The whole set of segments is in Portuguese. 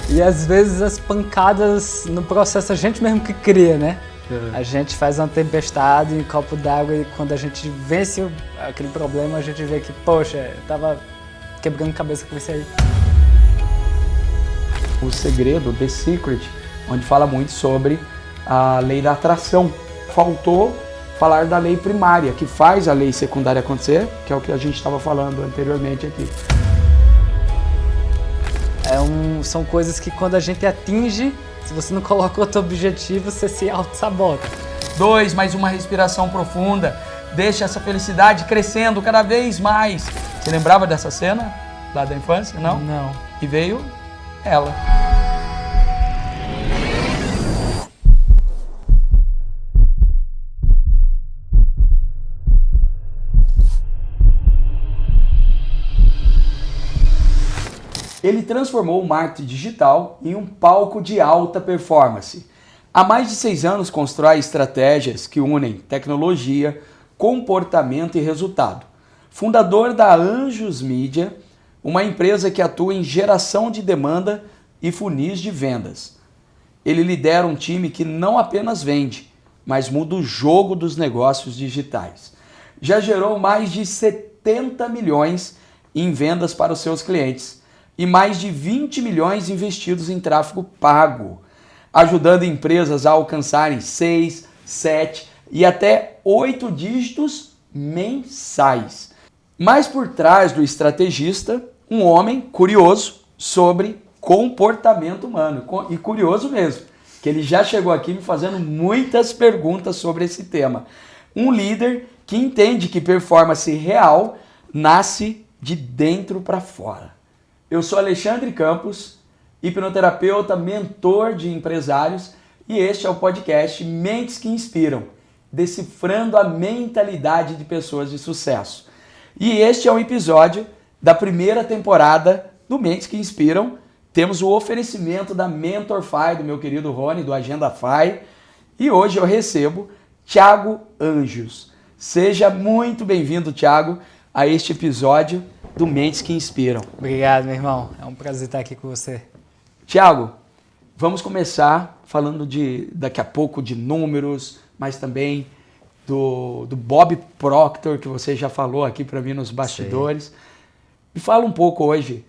E às vezes as pancadas no processo a gente mesmo que cria, né? A gente faz uma tempestade em um copo d'água e quando a gente vence aquele problema, a gente vê que, poxa, eu tava quebrando cabeça com isso aí. O segredo, The Secret, onde fala muito sobre a lei da atração. Faltou falar da lei primária, que faz a lei secundária acontecer, que é o que a gente estava falando anteriormente aqui. São coisas que quando a gente atinge, se você não coloca outro objetivo, você se auto-sabota. 2, mais uma respiração profunda. Deixa essa felicidade crescendo cada vez mais. Você lembrava dessa cena lá da infância? Não? Não. E veio ela. Ele transformou o marketing digital em um palco de alta performance. Há mais de 6 anos constrói estratégias que unem tecnologia, comportamento e resultado. Fundador da Anjos Mídia, uma empresa que atua em geração de demanda e funis de vendas. Ele lidera um time que não apenas vende, mas muda o jogo dos negócios digitais. Já gerou mais de 70 milhões em vendas para os seus clientes e mais de 20 milhões investidos em tráfego pago, ajudando empresas a alcançarem 6, 7 e até 8 dígitos mensais. Mas por trás do estrategista, um homem curioso sobre comportamento humano. E curioso mesmo, que ele já chegou aqui me fazendo muitas perguntas sobre esse tema. Um líder que entende que performance real nasce de dentro para fora. Eu sou Alexandre Campos, hipnoterapeuta, mentor de empresários, e este é o podcast Mentes que Inspiram, decifrando a mentalidade de pessoas de sucesso. E este é um episódio da primeira temporada do Mentes que Inspiram. Temos o oferecimento da MentorFi, do meu querido Rony, do AgendaFi, e hoje eu recebo Thiago Anjos. Seja muito bem-vindo, Thiago, a este episódio do Mentes que Inspiram. Obrigado, meu irmão. É um prazer estar aqui com você. Thiago, vamos começar falando daqui a pouco de números, mas também do Bob Proctor, que você já falou aqui para mim nos bastidores. Sim. Me fala um pouco hoje,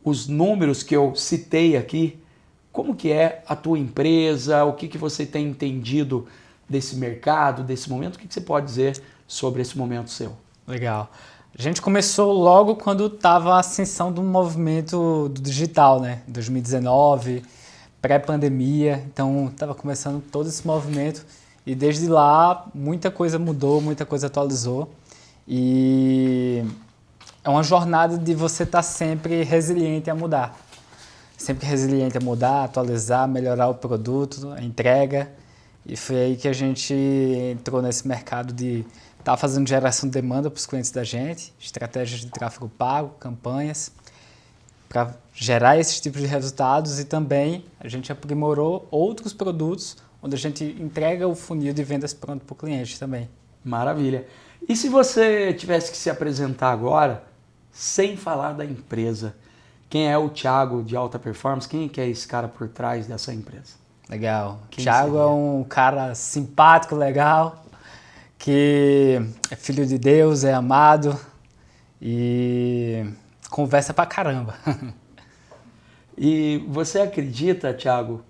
os números que eu citei aqui, como que é a tua empresa, o que você tem entendido desse mercado, desse momento, o que você pode dizer sobre esse momento seu? Legal. A gente começou logo quando estava a ascensão do movimento do digital, né? 2019, pré-pandemia, então estava começando todo esse movimento e desde lá muita coisa mudou, muita coisa atualizou e é uma jornada de você estar sempre resiliente a mudar. Sempre resiliente a mudar, atualizar, melhorar o produto, a entrega, e foi aí que a gente entrou nesse mercado de está fazendo geração de demanda para os clientes da gente, estratégias de tráfego pago, campanhas, para gerar esses tipos de resultados e também a gente aprimorou outros produtos onde a gente entrega o funil de vendas pronto para o cliente também. Maravilha. E se você tivesse que se apresentar agora, sem falar da empresa, quem é o Thiago de Alta Performance? Quem que é esse cara por trás dessa empresa? Legal. Thiago é um cara simpático, legal, que é filho de Deus, é amado e conversa pra caramba. E você acredita, Thiago,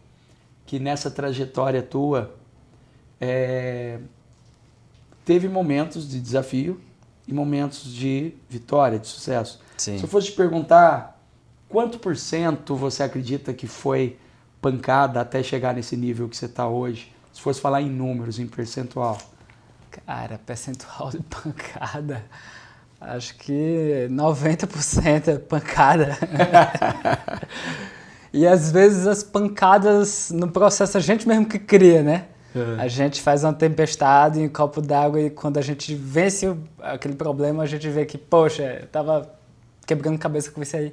que nessa trajetória tua teve momentos de desafio e momentos de vitória, de sucesso? Sim. Se eu fosse te perguntar, quanto por cento você acredita que foi pancada até chegar nesse nível que você está hoje? Se fosse falar em números, em percentual. Cara, percentual de pancada, acho que 90% é pancada. E às vezes as pancadas no processo a gente mesmo que cria, né? A gente faz uma tempestade em um copo d'água e quando a gente vence aquele problema, a gente vê que, poxa, eu tava quebrando cabeça com isso aí.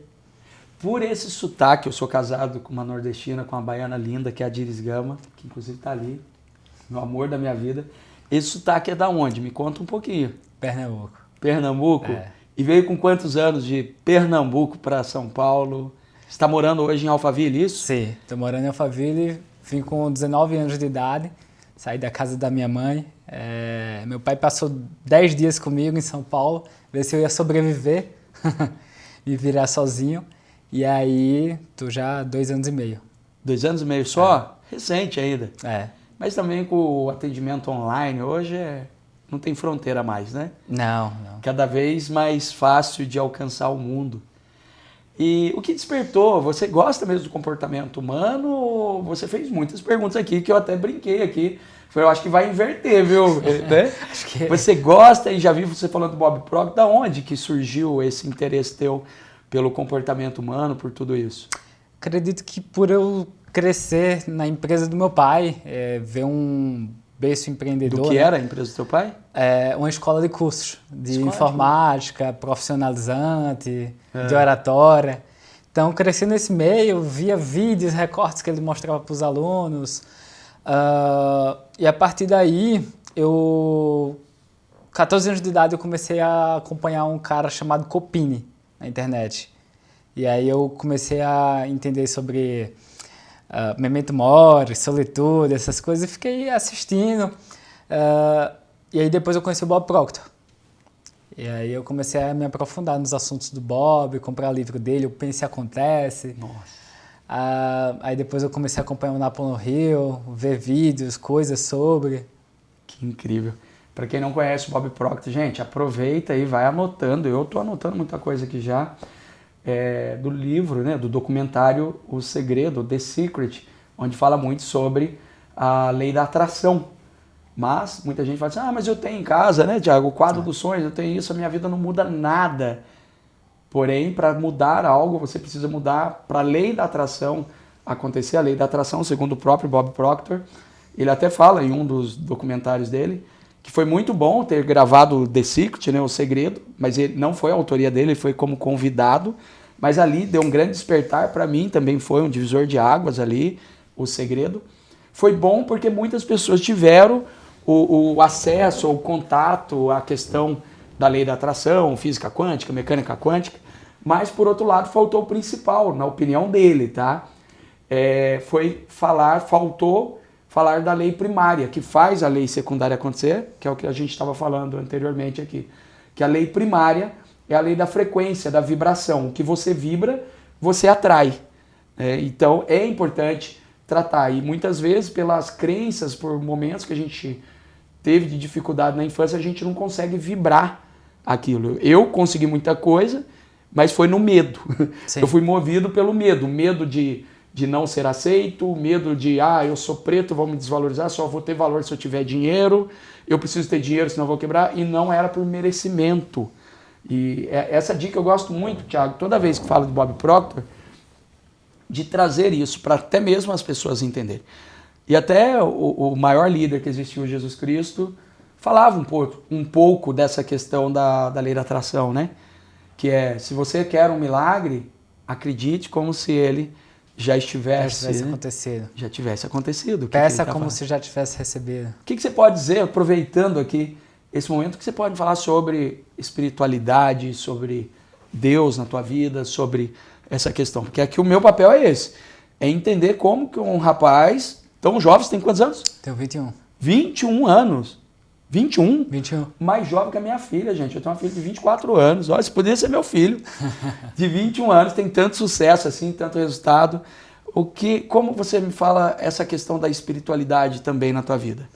Por esse sotaque, eu sou casado com uma nordestina, com uma baiana linda, que é a Diris Gama, que inclusive está ali, meu amor da minha vida. Esse sotaque é da onde? Me conta um pouquinho. Pernambuco. Pernambuco? É. E veio com quantos anos de Pernambuco para São Paulo? Você está morando hoje em Alphaville, isso? Sim, estou morando em Alphaville, vim com 19 anos de idade, saí da casa da minha mãe. Meu pai passou 10 dias comigo em São Paulo, ver se eu ia sobreviver, me virar sozinho. E aí, tô já há 2 anos e meio. 2 anos e meio só? Recente ainda. Mas também com o atendimento online hoje não tem fronteira mais, né? Não. Cada vez mais fácil de alcançar o mundo. E o que despertou? Você gosta mesmo do comportamento humano? Você fez muitas perguntas aqui que eu até brinquei aqui. Eu acho que vai inverter, viu? Né? Acho que... Você gosta e já vi você falando do Bob Proctor. Da onde que surgiu esse interesse teu pelo comportamento humano, por tudo isso? Acredito que por eu crescer na empresa do meu pai, ver um berço empreendedor... Do que era a empresa do teu pai? Uma escola de cursos, de informática, profissionalizante, de oratória. Então, cresci nesse meio, via vídeos, recortes que ele mostrava para os alunos. E a partir daí, 14 anos de idade, eu comecei a acompanhar um cara chamado Copini na internet. E aí eu comecei a entender sobre Memento Mori, solitude, essas coisas, e fiquei assistindo. E aí depois eu conheci o Bob Proctor. E aí eu comecei a me aprofundar nos assuntos do Bob, comprar livro dele, o Pense e Acontece. Nossa. Aí depois eu comecei a acompanhar o Napoleon Hill, ver vídeos, coisas sobre. Que incrível. Para quem não conhece o Bob Proctor, gente, aproveita e vai anotando. Eu estou anotando muita coisa aqui já. Do livro, né, do documentário O Segredo, The Secret, onde fala muito sobre a lei da atração. Mas muita gente fala assim, mas eu tenho em casa, né, Thiago, o quadro dos sonhos, eu tenho isso, a minha vida não muda nada. Porém, para mudar algo, você precisa mudar para a lei da atração acontecer. A lei da atração, segundo o próprio Bob Proctor, ele até fala em um dos documentários dele, que foi muito bom ter gravado The Secret, né, O Segredo, mas ele não foi a autoria dele, ele foi como convidado, mas ali deu um grande despertar para mim, também foi um divisor de águas ali, O Segredo. Foi bom porque muitas pessoas tiveram o acesso, o contato à questão da lei da atração, física quântica, mecânica quântica, mas por outro lado faltou o principal, na opinião dele, tá? Faltou falar da lei primária, que faz a lei secundária acontecer, que é o que a gente estava falando anteriormente aqui. Que a lei primária é a lei da frequência, da vibração. O que você vibra, você atrai. Então é importante tratar. E muitas vezes, pelas crenças, por momentos que a gente teve de dificuldade na infância, a gente não consegue vibrar aquilo. Eu consegui muita coisa, mas foi no medo. Sim. Eu fui movido pelo medo. Medo de não ser aceito, medo de, eu sou preto, vou me desvalorizar, só vou ter valor se eu tiver dinheiro, eu preciso ter dinheiro, senão eu vou quebrar, e não era por merecimento. E essa dica eu gosto muito, Thiago, toda vez que falo do Bob Proctor, de trazer isso para até mesmo as pessoas entenderem. E até o maior líder que existiu, Jesus Cristo, falava um pouco dessa questão da lei da atração, né? Que se você quer um milagre, acredite como se ele já tivesse acontecido. Já tivesse acontecido. Peça como se já tivesse recebido. O que você pode dizer, aproveitando aqui esse momento, que você pode falar sobre espiritualidade, sobre Deus na tua vida, sobre essa questão? Porque aqui o meu papel é esse, é entender como que um rapaz tão jovem, você tem quantos anos? Tenho 21. 21 anos. 21? 21. Mais jovem que a minha filha, gente. Eu tenho uma filha de 24 anos. Olha, isso poderia ser meu filho. De 21 anos, tem tanto sucesso assim, tanto resultado. Como você me fala essa questão da espiritualidade também na tua vida?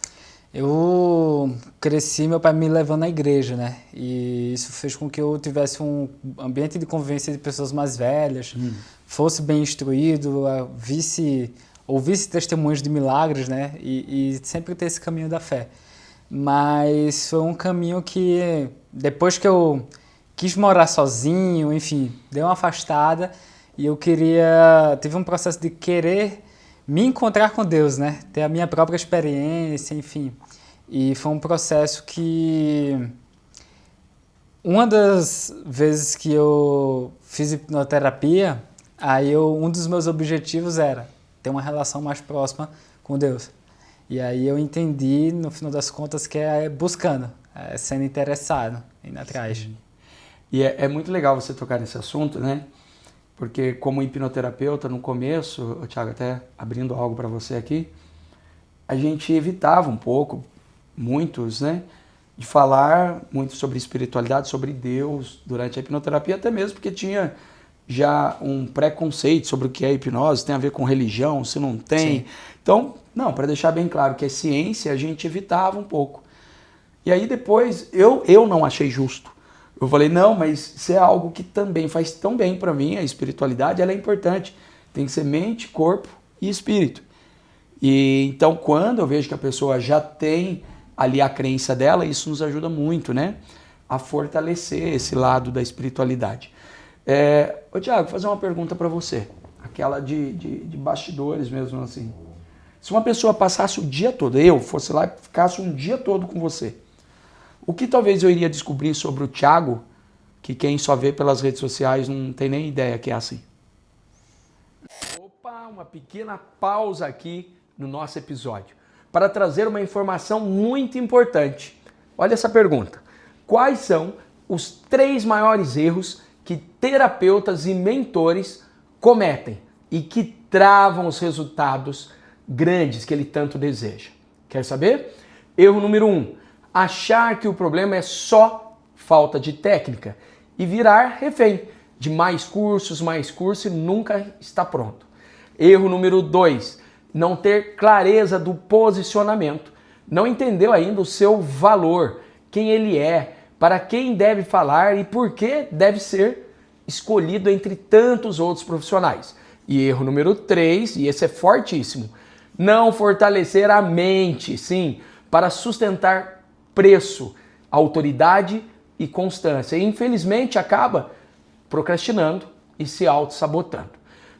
Eu cresci, meu pai me levando à igreja, né? E isso fez com que eu tivesse um ambiente de convivência de pessoas mais velhas, fosse bem instruído, ouvisse testemunhos de milagres, né? E sempre ter esse caminho da fé. Mas foi um caminho que, depois que eu quis morar sozinho, enfim, dei uma afastada e tive um processo de querer me encontrar com Deus, né? Ter a minha própria experiência, enfim. E foi um processo que, uma das vezes que eu fiz hipnoterapia, um dos meus objetivos era ter uma relação mais próxima com Deus. E aí eu entendi, no final das contas, que é buscando, sendo interessado, indo atrás. Sim. E é muito legal você tocar nesse assunto, né? porque como hipnoterapeuta no começo, Thiago, até abrindo algo para você aqui, a gente evitava um pouco, muitos, né, de falar muito sobre espiritualidade, sobre Deus durante a hipnoterapia, até mesmo porque tinha já um preconceito sobre o que é hipnose, tem a ver com religião, se não tem. Sim. Então, não, para deixar bem claro que é ciência, a gente evitava um pouco. E aí depois, eu não achei justo. Eu falei, não, mas isso é algo que também faz tão bem para mim, a espiritualidade, ela é importante. Tem que ser mente, corpo e espírito. E então, quando eu vejo que a pessoa já tem ali a crença dela, isso nos ajuda muito, né? A fortalecer esse lado da espiritualidade. Ô Thiago, vou fazer uma pergunta para você. Aquela de bastidores mesmo, assim. Se uma pessoa passasse o dia todo, eu fosse lá e ficasse um dia todo com você, o que talvez eu iria descobrir sobre o Thiago, que quem só vê pelas redes sociais não tem nem ideia que é assim? Opa, uma pequena pausa aqui no nosso episódio para trazer uma informação muito importante. Olha essa pergunta. Quais são os 3 maiores erros que terapeutas e mentores cometem e que travam os resultados grandes que ele tanto deseja? Quer saber? Erro número 1. Achar que o problema é só falta de técnica e virar refém de mais cursos e nunca está pronto. Erro número 2. Não ter clareza do posicionamento. Não entendeu ainda o seu valor, quem ele é, para quem deve falar e por que deve ser escolhido entre tantos outros profissionais. E erro número 3, e esse é fortíssimo, não fortalecer a mente, sim, para sustentar preço, autoridade e constância. E infelizmente acaba procrastinando e se auto-sabotando.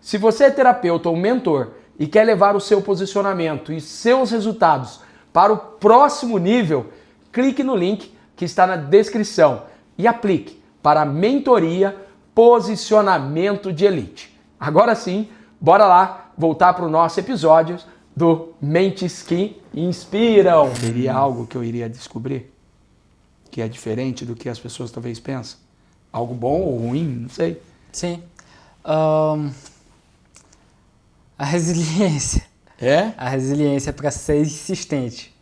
Se você é terapeuta ou mentor e quer levar o seu posicionamento e seus resultados para o próximo nível, clique no link que está na descrição e aplique para a mentoria Posicionamento de Elite. Agora sim, bora lá voltar para o nosso episódio do Mentes que Inspiram. Seria algo que eu iria descobrir que é diferente do que as pessoas talvez pensam? Algo bom ou ruim? Não sei. Sim. A resiliência. É? A resiliência para ser insistente.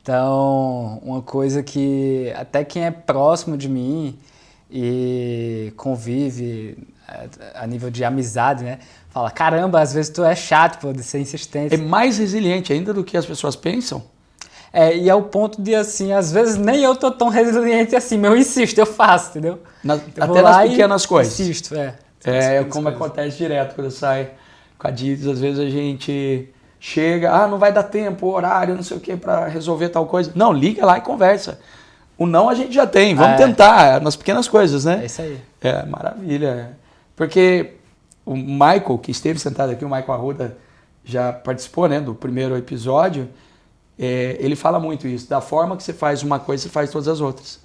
Então, uma coisa que até quem é próximo de mim e convive a nível de amizade, né? Fala, caramba, às vezes tu é chato, pô, de ser insistente. É mais resiliente ainda do que as pessoas pensam? E é o ponto de, assim, às vezes nem eu tô tão resiliente assim, mas eu insisto, eu faço, entendeu? Até nas pequenas coisas. Insisto, como acontece direto quando eu saio com a Didis, às vezes a gente chega, não vai dar tempo, horário, não sei o que, para resolver tal coisa. Não, liga lá e conversa. O não a gente já tem, vamos tentar, nas pequenas coisas, né? É isso aí. Maravilha. Porque o Michael, que esteve sentado aqui, o Michael Arruda, já participou, né, do primeiro episódio, ele fala muito isso, da forma que você faz uma coisa, você faz todas as outras.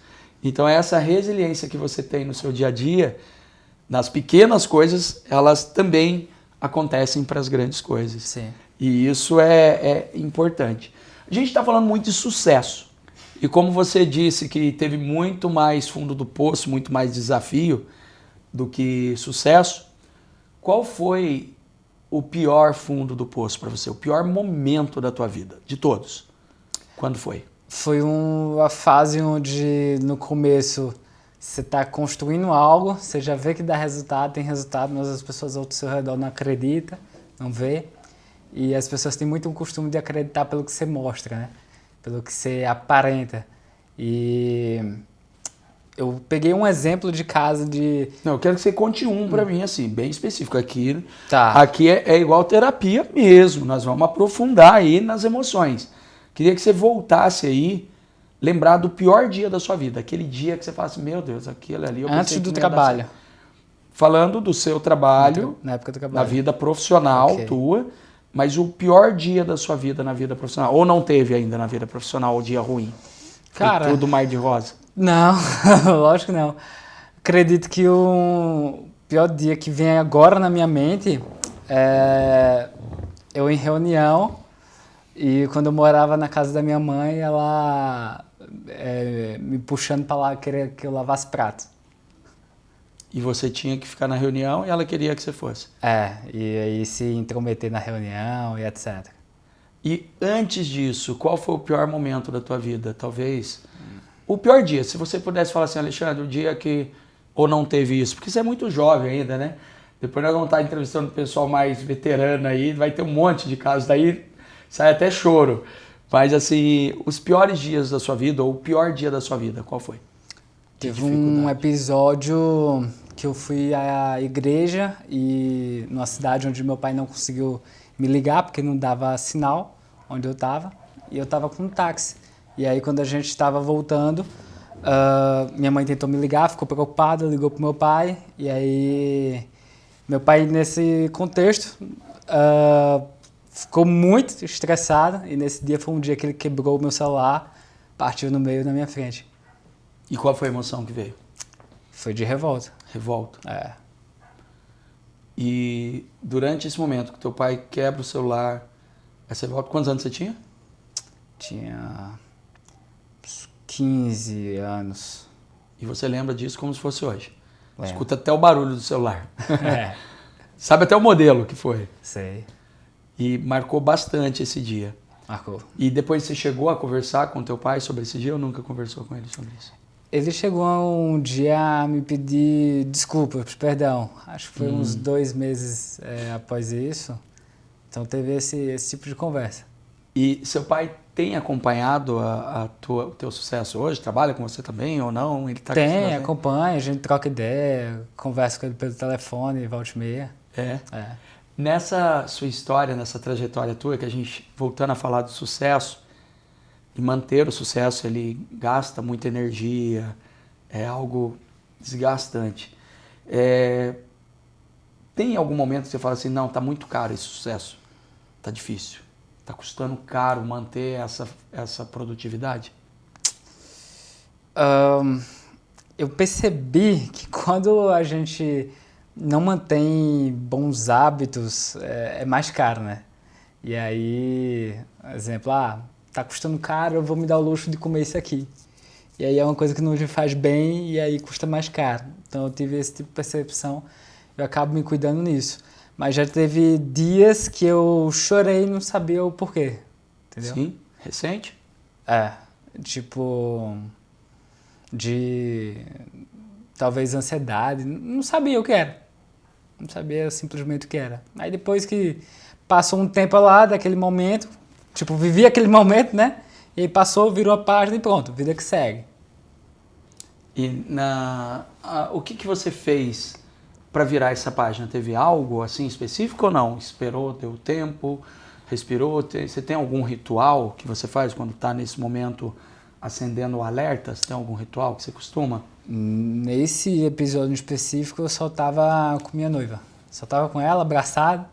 Então essa resiliência que você tem no seu dia a dia, nas pequenas coisas, elas também acontecem para as grandes coisas. Sim. E isso é importante. A gente está falando muito de sucesso. E como você disse que teve muito mais fundo do poço, muito mais desafio do que sucesso, qual foi o pior fundo do poço para você? O pior momento da tua vida, de todos? Quando foi? Foi uma fase onde no começo você está construindo algo, você já vê que dá resultado, tem resultado, mas as pessoas ao seu redor não acreditam, não vê. E as pessoas têm muito o costume de acreditar pelo que você mostra, né? Pelo que você aparenta. E eu peguei um exemplo de caso de... Não, eu quero que você conte um para mim, assim, bem específico. Aqui, tá. Aqui é igual terapia mesmo, nós vamos aprofundar aí nas emoções. Queria que você voltasse aí, lembrar do pior dia da sua vida, aquele dia que você fala assim, meu Deus, aquilo ali... Eu Antes do trabalho. Falando do seu trabalho, na época do trabalho. Na vida profissional tua, mas o pior dia da sua vida na vida profissional, ou não teve ainda na vida profissional o dia ruim? Cara... Tudo mar de rosa? Não, lógico que não. Acredito que o pior dia que vem agora na minha mente é eu em reunião e quando eu morava na casa da minha mãe, ela me puxando para lá, querer que eu lavasse prato. E você tinha que ficar na reunião e ela queria que você fosse. E aí se intrometer na reunião e etc. E antes disso, qual foi o pior momento da tua vida? Talvez o pior dia, se você pudesse falar assim, Alexandre, o dia que ou não teve isso, porque você é muito jovem ainda, né? Depois nós vamos estar entrevistando o pessoal mais veterano aí, vai ter um monte de casos, daí sai até choro. Mas assim, os piores dias da sua vida, ou o pior dia da sua vida, qual foi? Teve um episódio que eu fui à igreja e numa cidade onde meu pai não conseguiu me ligar porque não dava sinal onde eu estava, e eu estava com um táxi. E aí quando a gente estava voltando, minha mãe tentou me ligar, ficou preocupada, ligou pro meu pai, e aí meu pai nesse contexto ficou muito estressado, e nesse dia foi um dia que ele quebrou o meu celular, partiu no meio na minha frente. E qual foi a emoção que veio? Foi de revolta. Revolta. E durante esse momento que teu pai quebra o celular, essa revolta, quantos anos você tinha? Tinha uns 15 anos. E você lembra disso como se fosse hoje? Lembro. Escuta até o barulho do celular. Sabe até o modelo que foi. Sei. E marcou bastante esse dia. Marcou. E depois você chegou a conversar com teu pai sobre esse dia ou nunca conversou com ele sobre isso? Ele chegou um dia a me pedir desculpas, perdão. Acho que foi uns 2 meses após isso. Então teve esse tipo de conversa. E seu pai tem acompanhado o teu sucesso hoje? Trabalha com você também ou não? Ele tá Tem, acompanha, a gente troca ideia, conversa com ele pelo telefone, volta e meia. Nessa sua história, nessa trajetória tua, que a gente, voltando a falar do sucesso, e manter o sucesso, ele gasta muita energia, é algo desgastante. Tem algum momento que você fala assim, não, tá muito caro esse sucesso, tá difícil, tá custando caro manter essa produtividade? Eu percebi que quando a gente não mantém bons hábitos, é mais caro, né? E aí, exemplo, tá custando caro, eu vou me dar o luxo de comer isso aqui. E aí é uma coisa que não me faz bem e aí custa mais caro. Então eu tive esse tipo de percepção, eu acabo me cuidando nisso. Mas já teve dias que eu chorei e não sabia o porquê, entendeu? Sim, recente? Tipo, de talvez ansiedade, não sabia o que era. Não sabia simplesmente o que era. Aí depois que passou um tempo lá, daquele momento, tipo, vivi aquele momento, né? E aí passou, virou a página e pronto, vida que segue. E o que você fez para virar essa página? Teve algo assim específico ou não? Esperou, deu tempo, respirou? Você tem algum ritual que você faz quando está nesse momento acendendo alertas? Tem algum ritual que você costuma? Nesse episódio específico eu só tava com minha noiva. Só tava com ela, abraçado.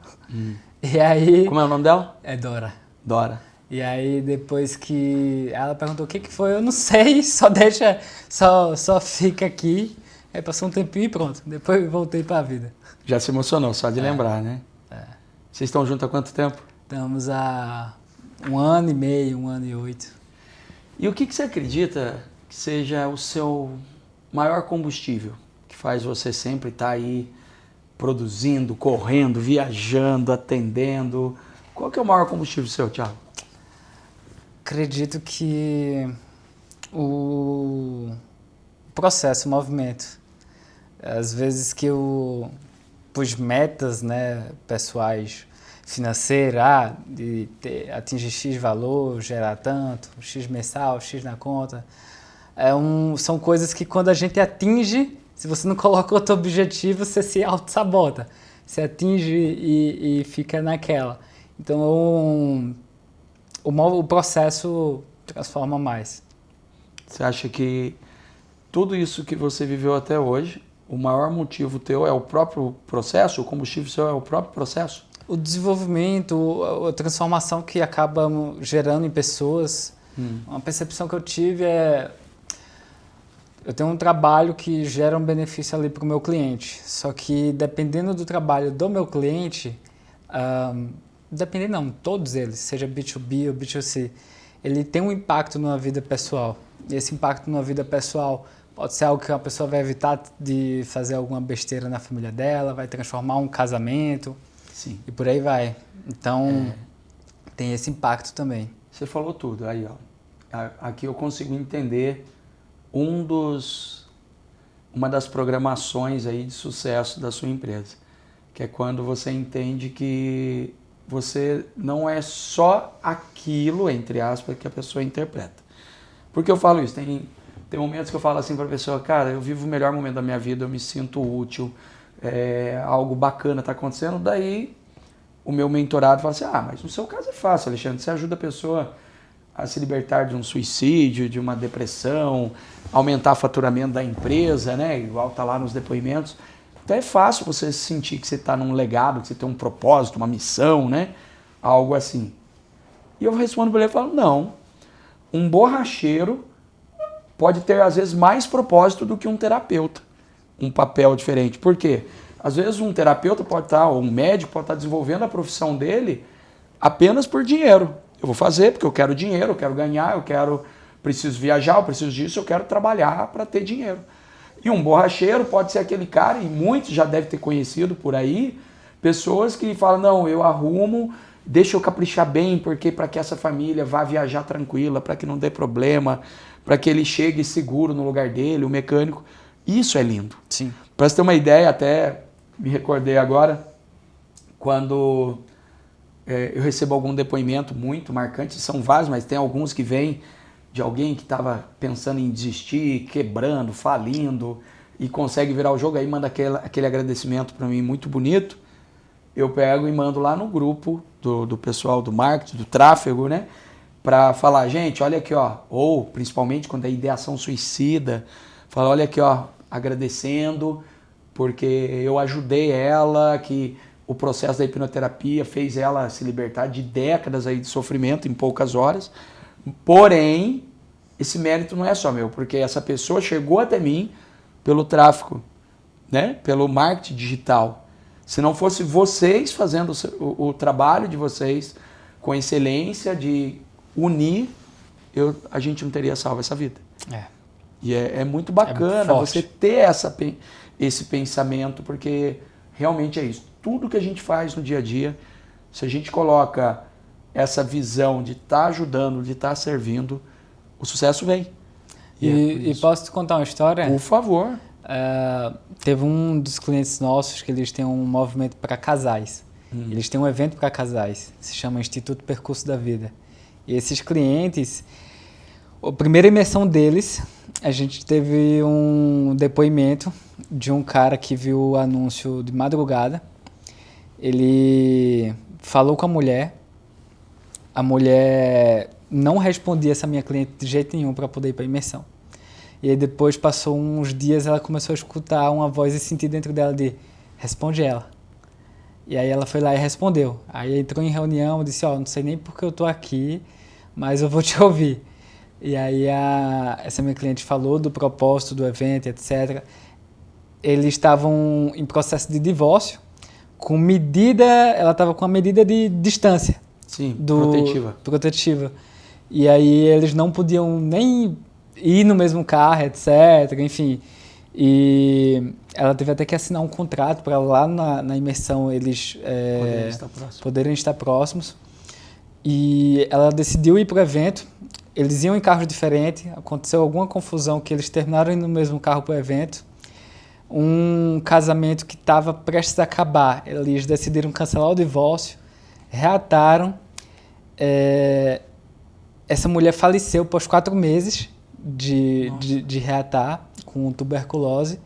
E aí... Como é o nome dela? É Dora. Dora. E aí depois que ela perguntou o que foi, eu não sei, só fica aqui. Aí passou um tempinho e pronto. Depois voltei pra vida. Já se emocionou, só de lembrar, né? Vocês estão juntos há quanto tempo? Estamos há 1 ano e meio, 1 ano e 8. E o que você acredita que seja o seu maior combustível? Que faz você sempre estar aí produzindo, correndo, viajando, atendendo? Qual que é o maior combustível seu, Thiago? Acredito que o processo, o movimento. Às vezes que eu pus metas, né, pessoais, financeiras, de atingir X valor, gerar tanto, X mensal, X na conta. São coisas que quando a gente atinge, se você não coloca outro objetivo, você se auto-sabota. Você atinge e fica naquela. Então, o processo transforma mais. Você acha que tudo isso que você viveu até hoje, o maior motivo teu é o próprio processo? O combustível seu é o próprio processo? O desenvolvimento, a transformação que acaba gerando em pessoas. Uma percepção que eu tive eu tenho um trabalho que gera um benefício ali para o meu cliente. Só que dependendo do trabalho do meu cliente, dependendo não, todos eles, seja B2B ou B2C, ele tem um impacto na vida pessoal. E esse impacto na vida pessoal pode ser algo que uma pessoa vai evitar de fazer alguma besteira na família dela, vai transformar um casamento. Sim. E por aí vai. Então, tem esse impacto também. Você falou tudo. Aí, ó. Aqui eu consigo entender uma das programações aí de sucesso da sua empresa, que é quando você entende que você não é só aquilo, entre aspas, que a pessoa interpreta. Por que eu falo isso? Tem momentos que eu falo assim para a pessoa, cara, eu vivo o melhor momento da minha vida, eu me sinto útil, algo bacana está acontecendo, daí o meu mentorado fala assim, mas no seu caso é fácil, Alexandre, você ajuda a pessoa a se libertar de um suicídio, de uma depressão, aumentar o faturamento da empresa, né? Igual tá lá nos depoimentos. Então é fácil você sentir que você está num legado, que você tem um propósito, uma missão, né? Algo assim. E eu respondo para ele e falo, não, um borracheiro pode ter às vezes mais propósito do que um terapeuta, um papel diferente. Por quê? Às vezes um terapeuta pode estar, ou um médico pode estar desenvolvendo a profissão dele apenas por dinheiro. Eu vou fazer porque eu quero dinheiro, eu quero ganhar, preciso viajar, eu preciso disso, eu quero trabalhar para ter dinheiro. E um borracheiro pode ser aquele cara, e muitos já devem ter conhecido por aí, pessoas que falam, não, eu arrumo, deixa eu caprichar bem, porque para que essa família vá viajar tranquila, para que não dê problema, para que ele chegue seguro no lugar dele, o mecânico. Isso é lindo. Sim. Para você ter uma ideia, até me recordei agora, quando eu recebo algum depoimento muito marcante, são vários, mas tem alguns que vêm de alguém que estava pensando em desistir, quebrando, falindo, e consegue virar o jogo, aí manda aquele agradecimento para mim muito bonito, eu pego e mando lá no grupo do pessoal do marketing, do tráfego, né? Para falar, gente, olha aqui, ó, ou principalmente quando é ideação suicida, fala, olha aqui, ó, agradecendo, porque eu ajudei ela, que o processo da hipnoterapia fez ela se libertar de décadas aí de sofrimento em poucas horas. Porém, esse mérito não é só meu, porque essa pessoa chegou até mim pelo tráfego, né? Pelo marketing digital. Se não fosse vocês fazendo o trabalho de vocês com excelência, de unir, a gente não teria salvo essa vida. E é muito bacana você ter esse pensamento, porque realmente é isso. Tudo que a gente faz no dia a dia, se a gente coloca essa visão de estar ajudando, de estar servindo, o sucesso vem. E posso te contar uma história? Por favor. Teve um dos clientes nossos que eles têm um movimento para casais. Eles têm um evento para casais, se chama Instituto Percurso da Vida. E esses clientes, a primeira imersão deles, a gente teve um depoimento de um cara que viu o anúncio de madrugada. Ele falou com a mulher não respondia essa minha cliente de jeito nenhum para poder ir para a imersão. E aí depois passou uns dias, ela começou a escutar uma voz e sentir dentro dela de, responde ela. E aí ela foi lá e respondeu. Aí entrou em reunião e disse, não sei nem porque eu tô aqui, mas eu vou te ouvir. E aí essa minha cliente falou do propósito do evento, etc. Eles estavam em processo de divórcio, ela estava com a medida de distância. Sim, protetiva. E aí eles não podiam nem ir no mesmo carro, etc. Enfim, e ela teve até que assinar um contrato para lá na imersão eles poderem estar próximos. E ela decidiu ir para o evento. Eles iam em carros diferentes. Aconteceu alguma confusão que eles terminaram indo no mesmo carro para o evento. Um casamento que estava prestes a acabar, eles decidiram cancelar o divórcio, reataram. Essa mulher faleceu após 4 meses de reatar com tuberculose,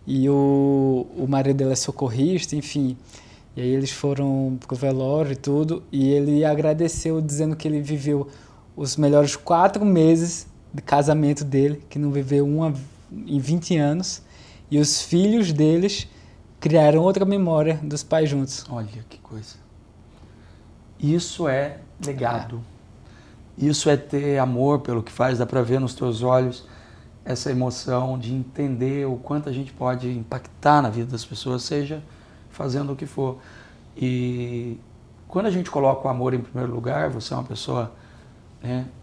e o marido dela é socorrista, enfim. E aí eles foram pro velório e tudo, e ele agradeceu dizendo que ele viveu os melhores 4 meses de casamento dele, que não viveu em 20 anos, e os filhos deles criaram outra memória dos pais juntos. Olha que coisa. Isso é legado. Isso é ter amor pelo que faz. Dá para ver nos teus olhos essa emoção de entender o quanto a gente pode impactar na vida das pessoas, seja fazendo o que for. E quando a gente coloca o amor em primeiro lugar, você é uma pessoa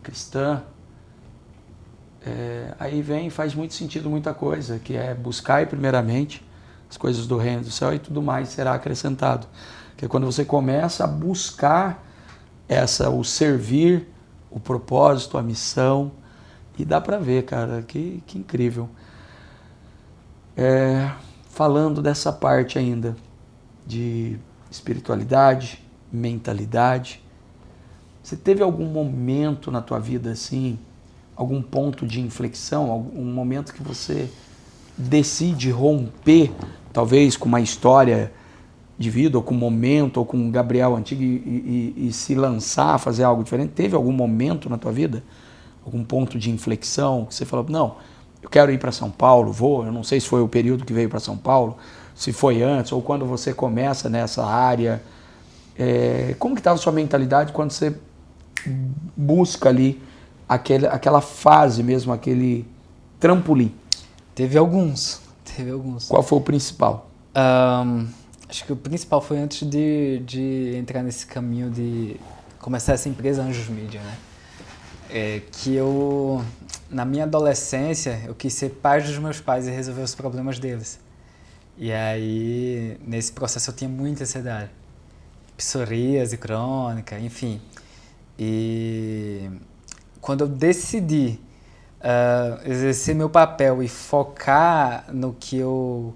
cristã, Aí vem, faz muito sentido muita coisa, que é buscar primeiramente as coisas do reino do céu e tudo mais será acrescentado. Que é quando você começa a buscar o servir, o propósito, a missão, e dá pra ver, cara, que incrível. Falando dessa parte ainda de espiritualidade, mentalidade, você teve algum momento na tua vida assim, algum ponto de inflexão, algum momento que você decide romper, talvez com uma história de vida, ou com um momento, ou com um Gabriel antigo e se lançar a fazer algo diferente? Teve algum momento na tua vida, algum ponto de inflexão que você falou, não, eu quero ir para São Paulo, eu não sei se foi o período que veio para São Paulo, se foi antes, ou quando você começa nessa área, como que estava a sua mentalidade quando você busca ali aquela fase mesmo, aquele trampolim? Teve alguns. Qual foi o principal? Acho que o principal foi antes de entrar nesse caminho de começar essa empresa Anjos Mídia, né? Que eu, na minha adolescência, eu quis ser pai dos meus pais e resolver os problemas deles. E aí, nesse processo eu tinha muita ansiedade. Psoríase crônica, enfim. E quando eu decidi exercer meu papel e focar no que eu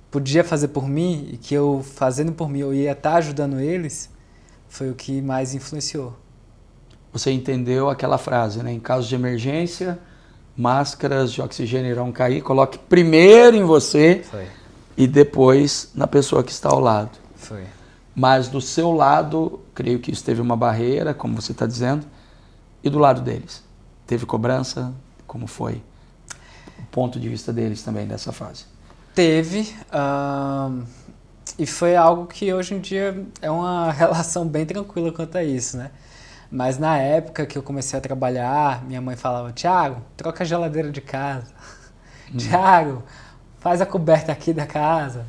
podia fazer por mim, e que eu, fazendo por mim, eu ia estar ajudando eles, foi o que mais influenciou. Você entendeu aquela frase, né? Em caso de emergência, máscaras de oxigênio irão cair, coloque primeiro em você e depois na pessoa que está ao lado. Foi. Mas do seu lado, creio que isso teve uma barreira, como você está dizendo, e do lado deles? Teve cobrança? Como foi o ponto de vista deles também dessa fase? Teve, e foi algo que hoje em dia é uma relação bem tranquila quanto a isso, né? Mas na época que eu comecei a trabalhar, minha mãe falava, Thiago, troca a geladeira de casa. Thiago, faz a coberta aqui da casa.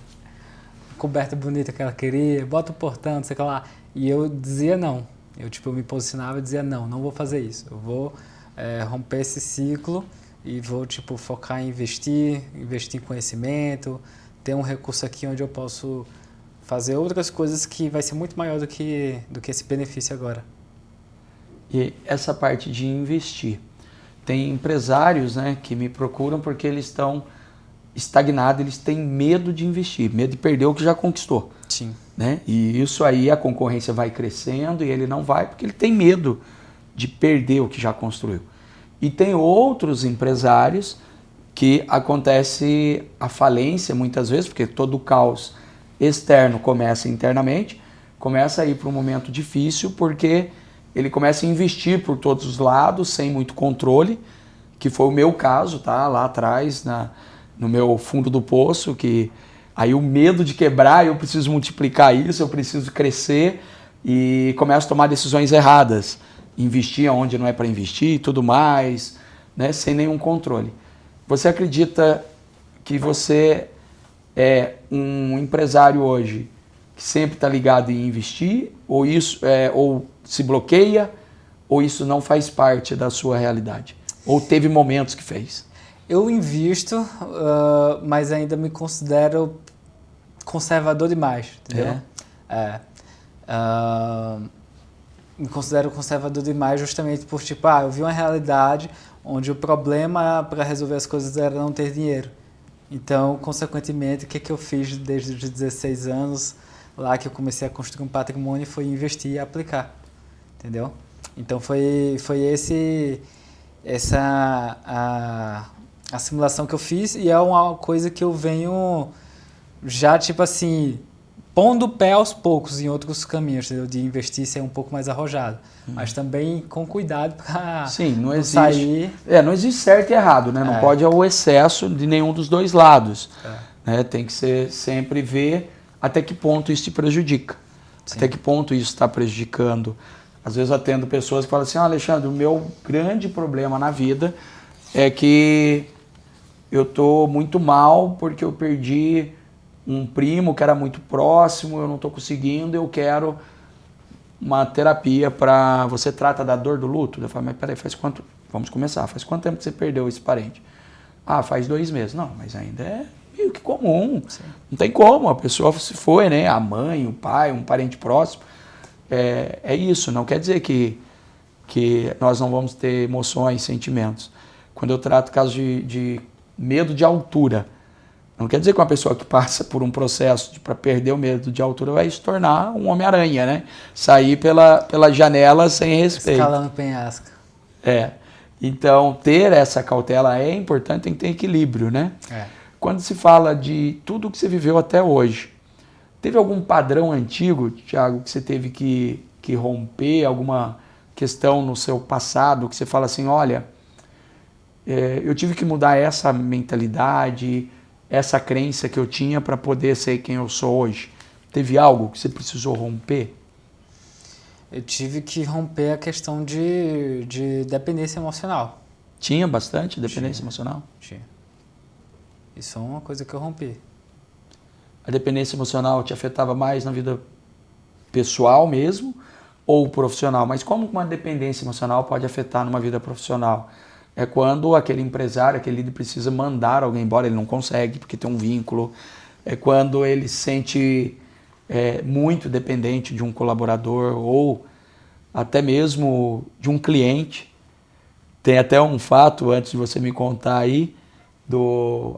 Coberta bonita que ela queria, bota o portão, não sei o que lá. E eu dizia não. Eu me posicionava e dizia não vou fazer isso. Eu vou romper esse ciclo e vou focar em investir em conhecimento, ter um recurso aqui onde eu posso fazer outras coisas que vai ser muito maior do que esse benefício agora. E essa parte de investir. Tem empresários, né, que me procuram porque eles estão estagnados, eles têm medo de investir, medo de perder o que já conquistou. Sim. Né? E isso aí a concorrência vai crescendo e ele não vai porque ele tem medo de perder o que já construiu. E tem outros empresários que acontece a falência muitas vezes, porque todo o caos externo começa internamente, começa a ir para um momento difícil porque ele começa a investir por todos os lados sem muito controle, que foi o meu caso, tá? Lá atrás, no meu fundo do poço, que aí o medo de quebrar, eu preciso multiplicar isso, eu preciso crescer e começo a tomar decisões erradas. Investir onde não é para investir e tudo mais, né? Sem nenhum controle. Você acredita que você é um empresário hoje que sempre está ligado em investir, ou isso ou se bloqueia, ou isso não faz parte da sua realidade? Ou teve momentos que fez? Eu invisto, mas ainda me considero conservador demais, entendeu? Me considero conservador demais justamente por, eu vi uma realidade onde o problema para resolver as coisas era não ter dinheiro. Então, consequentemente, o que eu fiz desde os 16 anos, lá que eu comecei a construir um patrimônio, foi investir e aplicar, entendeu? Então, foi a simulação que eu fiz, e é uma coisa que eu venho já, pondo o pé aos poucos em outros caminhos, entendeu? De investir e ser um pouco mais arrojado. Mas também com cuidado para não sair... não existe certo e errado, né? Não pode o excesso de nenhum dos dois lados. Né? Tem que ser sempre ver até que ponto isso te prejudica. Sim. Até que ponto isso está prejudicando. Às vezes eu atendo pessoas que falam assim, Alexandre, o meu grande problema na vida é que eu estou muito mal porque eu perdi um primo que era muito próximo, eu não estou conseguindo, eu quero uma terapia para... Você trata da dor do luto? Eu falo, mas peraí, faz quanto Vamos começar. Faz quanto tempo que você perdeu esse parente? Ah, faz 2 meses. Não, mas ainda é meio que comum. Sim. Não tem como, a pessoa se foi, né? A mãe, o pai, um parente próximo. É isso, não quer dizer que nós não vamos ter emoções, sentimentos. Quando eu trato casos de medo de altura, não quer dizer que uma pessoa que passa por um processo para perder o medo de altura vai se tornar um Homem-Aranha, né? Sair pela janela sem respeito. Escalando penhasco. Então, ter essa cautela é importante, tem que ter equilíbrio, né? Quando se fala de tudo que você viveu até hoje, teve algum padrão antigo, Thiago, que você teve que romper, alguma questão no seu passado, que você fala assim, olha, eu tive que mudar essa mentalidade, essa crença que eu tinha para poder ser quem eu sou hoje? Teve algo que você precisou romper? Eu tive que romper a questão de dependência emocional. Tinha bastante dependência emocional? Tinha. Isso é uma coisa que eu rompi. A dependência emocional te afetava mais na vida pessoal mesmo ou profissional? Mas como uma dependência emocional pode afetar numa vida profissional? É quando aquele empresário, aquele líder precisa mandar alguém embora, ele não consegue porque tem um vínculo. É quando ele se sente muito dependente de um colaborador ou até mesmo de um cliente. Tem até um fato, antes de você me contar aí,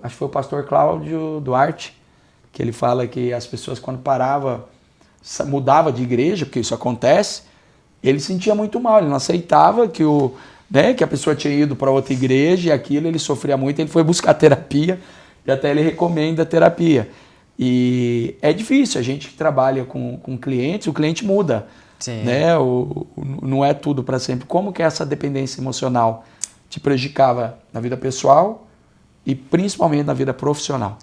acho que foi o pastor Cláudio Duarte, que ele fala que as pessoas quando mudava de igreja, porque isso acontece, ele sentia muito mal, ele não aceitava que a pessoa tinha ido para outra igreja e aquilo, ele sofria muito, ele foi buscar terapia e até ele recomenda terapia. E é difícil, a gente que trabalha com clientes, o cliente muda. Sim. Né? Não é tudo para sempre. Como que essa dependência emocional te prejudicava na vida pessoal e principalmente na vida profissional?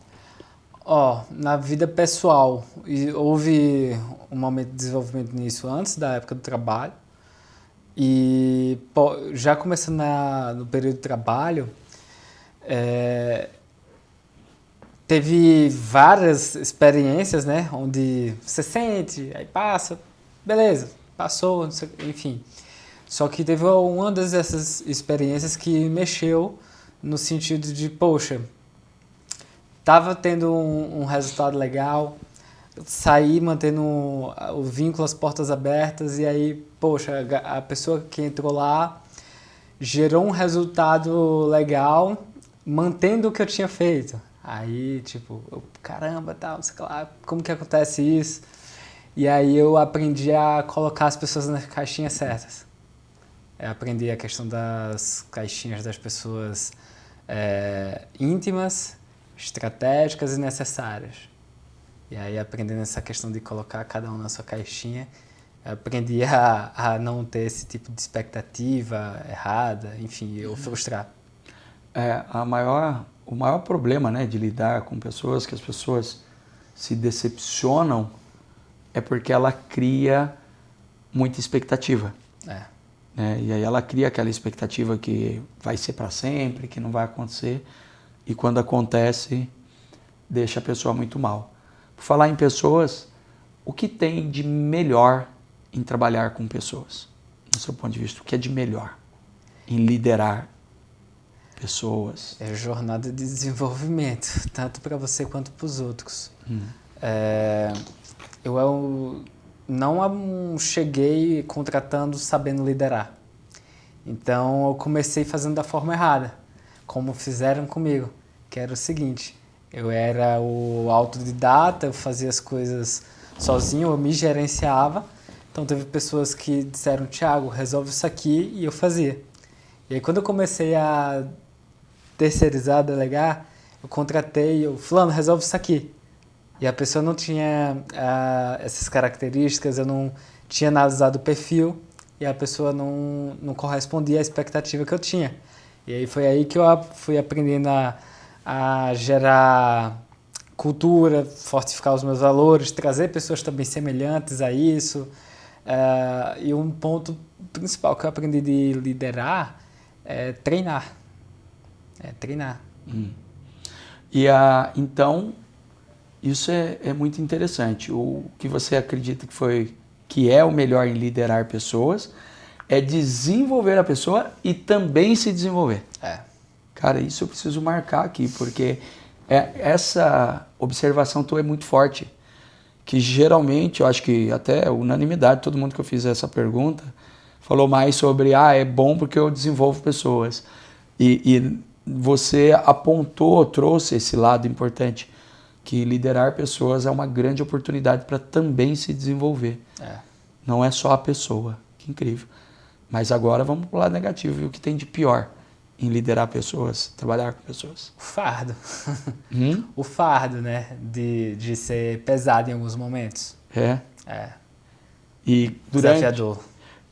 Na vida pessoal, houve um momento de desenvolvimento nisso antes da época do trabalho. E já começando no período de trabalho, teve várias experiências, né, onde você sente, aí passa, beleza, passou, não sei, enfim. Só que teve uma dessas experiências que mexeu no sentido de, poxa, estava tendo um resultado legal, saí mantendo o vínculo, as portas abertas, e aí, poxa, a pessoa que entrou lá gerou um resultado legal, mantendo o que eu tinha feito. Aí, tipo, caramba, tal, sei lá, como que acontece isso? E aí eu aprendi a colocar as pessoas nas caixinhas certas. Eu aprendi a questão das caixinhas das pessoas íntimas, estratégicas e necessárias. E aí, aprendendo essa questão de colocar cada um na sua caixinha, eu aprendi a não ter esse tipo de expectativa errada, enfim, ou frustrar. O maior problema, né, de lidar com pessoas, que as pessoas se decepcionam, é porque ela cria muita expectativa. Né? E aí ela cria aquela expectativa que vai ser para sempre, que não vai acontecer, e quando acontece, deixa a pessoa muito mal. Por falar em pessoas, o que tem de melhor em trabalhar com pessoas? No seu ponto de vista, o que é de melhor em liderar pessoas? É jornada de desenvolvimento, tanto para você quanto para os outros. Eu não cheguei contratando sabendo liderar. Então eu comecei fazendo da forma errada, como fizeram comigo, que era o seguinte: eu era o autodidata, eu fazia as coisas sozinho, eu me gerenciava. Então teve pessoas que disseram, Thiago, resolve isso aqui, e eu fazia. E aí quando eu comecei a terceirizar, delegar, eu contratei, fulano, resolve isso aqui. E a pessoa não tinha essas características, eu não tinha analisado o perfil, e a pessoa não correspondia à expectativa que eu tinha. E aí foi aí que eu fui aprendendo a gerar cultura, fortificar os meus valores, trazer pessoas também semelhantes a isso. E um ponto principal que eu aprendi de liderar é treinar. Então, isso é muito interessante. O que você acredita que é o melhor em liderar pessoas é desenvolver a pessoa e também se desenvolver. Cara, isso eu preciso marcar aqui, porque essa observação tua é muito forte. Que geralmente, eu acho que até unanimidade, todo mundo que eu fiz essa pergunta, falou mais sobre, é bom porque eu desenvolvo pessoas. E você apontou, trouxe esse lado importante, que liderar pessoas é uma grande oportunidade para também se desenvolver. Não é só a pessoa. Que incrível. Mas agora vamos para o lado negativo. E o que tem de pior em liderar pessoas, trabalhar com pessoas? O fardo. O fardo, né? De ser pesado em alguns momentos. E desafiador.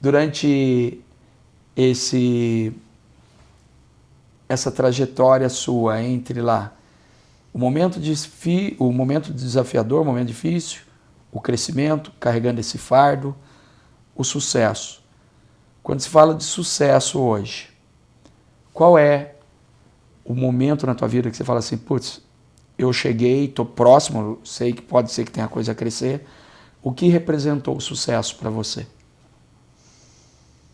Durante essa trajetória sua entre lá, o momento desafiador, o momento difícil, o crescimento, carregando esse fardo, o sucesso. Quando se fala de sucesso hoje, qual é o momento na tua vida que você fala assim, putz, eu cheguei, estou próximo, sei que pode ser que tenha coisa a crescer. O que representou o sucesso para você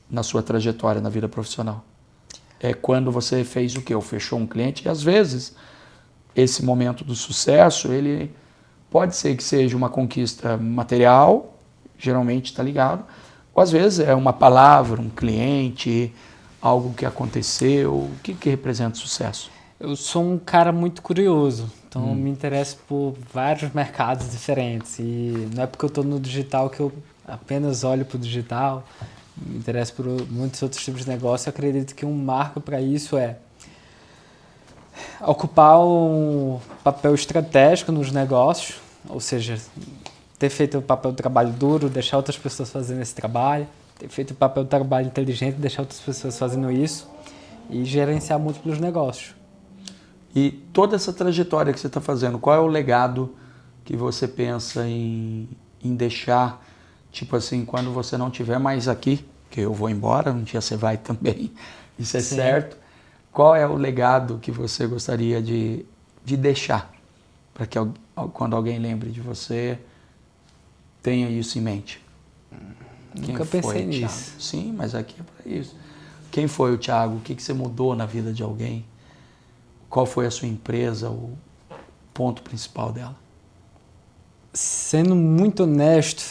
na sua trajetória na vida profissional? É quando você fez o quê? Ou fechou um cliente. E às vezes, esse momento do sucesso, ele pode ser que seja uma conquista material, geralmente está ligado, ou às vezes é uma palavra, um cliente, algo que aconteceu. O que representa sucesso? Eu sou um cara muito curioso, então me interesso por vários mercados diferentes. E não é porque eu estou no digital que eu apenas olho para o digital, me interesso por muitos outros tipos de negócio. Eu acredito que um marco para isso é ocupar um papel estratégico nos negócios, ou seja, ter feito o papel do trabalho duro, deixar outras pessoas fazendo esse trabalho, ter feito o papel do trabalho inteligente, deixar outras pessoas fazendo isso e gerenciar múltiplos negócios. E toda essa trajetória que você está fazendo, qual é o legado que você pensa em deixar, tipo assim, quando você não estiver mais aqui, que eu vou embora, um dia você vai também, isso é certo. Qual é o legado que você gostaria de deixar para que quando alguém lembre de você, tenha isso em mente? Nunca pensei nisso. Sim, mas aqui é para isso. Quem foi o Thiago? O que você mudou na vida de alguém? Qual foi a sua empresa, o ponto principal dela? Sendo muito honesto,